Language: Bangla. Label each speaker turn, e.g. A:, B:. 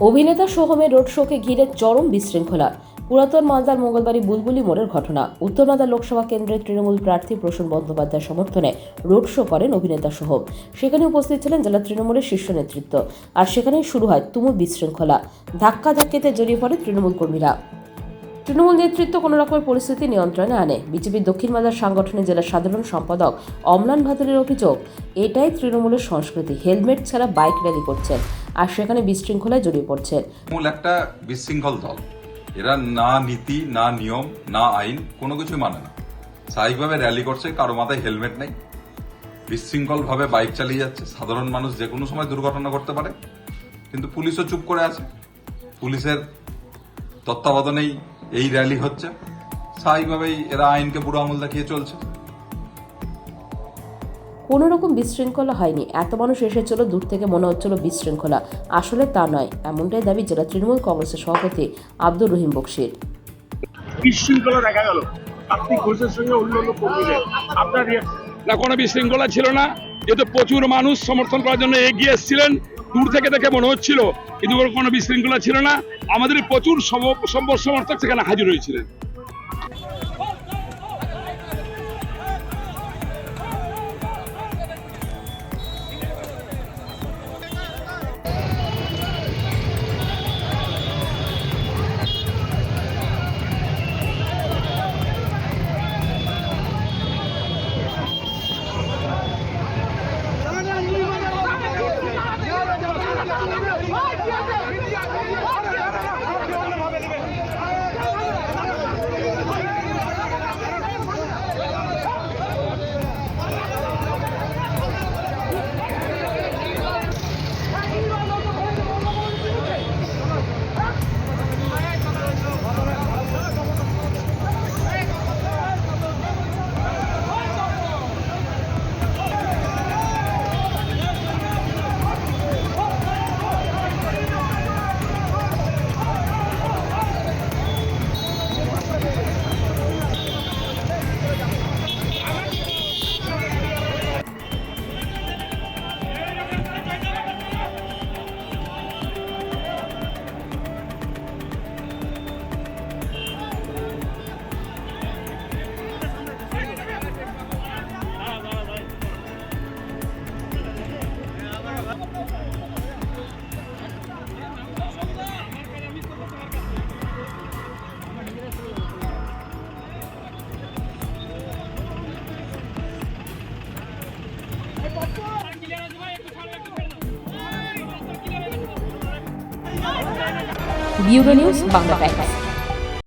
A: অভিনেতা সোহমের রোড শোকে ঘিরে চরম বিশৃঙ্খলা। পুরাতন মালদার মঙ্গলবাড়ি বুলবুলি মোড়ের ঘটনা। উত্তর মালদা লোকসভা কেন্দ্রের তৃণমূল প্রার্থী প্রসূন বন্দ্যোপাধ্যায়ের সমর্থনে রোড শো করেন অভিনেতা সোহম। সেখানে উপস্থিত ছিলেন জেলা তৃণমূলের শীর্ষ নেতৃত্ব। আর সেখানেই শুরু হয় তুমুল বিশৃঙ্খলা। ধাক্কাধাক্কিতে জড়িয়ে পড়ে তৃণমূল কর্মীরা। তৃণমূল নেতৃত্ব কোনো রকমের পরিস্থিতি নিয়ন্ত্রণে আনে। বিজেপির দক্ষিণ মালদার সাংগঠনিক জেলার সাধারণ সম্পাদক অম্লান ভাদুরীর অভিযোগ, এটাই তৃণমূলের সংস্কৃতি, হেলমেট ছাড়া বাইক র্যালি করছেন আর সেখানে বিশৃঙ্খলায় জড়িয়ে পড়ছেন।
B: মূল একটা বিশৃঙ্খল দল, এরা না নীতি না নিয়ম না আইন কোনো কিছু মানে না। স্বাভাবিকভাবে র্যালি করছে, কারো মাথায় হেলমেট নেই, বিশৃঙ্খল ভাবে বাইক চালিয়ে যাচ্ছে। সাধারণ মানুষ যে কোনো সময় দুর্ঘটনা করতে পারে, কিন্তু পুলিশও চুপ করে আছে। পুলিশের তত্ত্বাবধানেই এই র্যালি হচ্ছে। স্বাভাবিকভাবেই এরা আইনকে বুড়ো আঙুল দেখিয়ে চলছে।
A: কোনো রকম বিশৃঙ্খলা হয়নি, এত মানুষ এসেছিল, দূর থেকে মনে হচ্ছিল বিশৃঙ্খলা, আসলে তা নয়, এমনটাই দাবি জেলা তৃণমূল কংগ্রেসের সভাপতি আব্দুর রহিম বকশির।
C: বিশৃঙ্খলা দেখা গেল কার্তিক ঘোষের সঙ্গে অন্যান্য কর্মীদের, আপনার
D: না, কোনো বিশৃঙ্খলা ছিল না। যেহেতু প্রচুর মানুষ সমর্থন করার জন্য এগিয়ে এসেছিলেন, দূর থেকে দেখে মনে হচ্ছিল, কিন্তু কোনো বিশৃঙ্খলা ছিল না। আমাদের প্রচুর সমর্থক সেখানে হাজির হয়েছিলেন।
A: Bureau news, Bangla Times.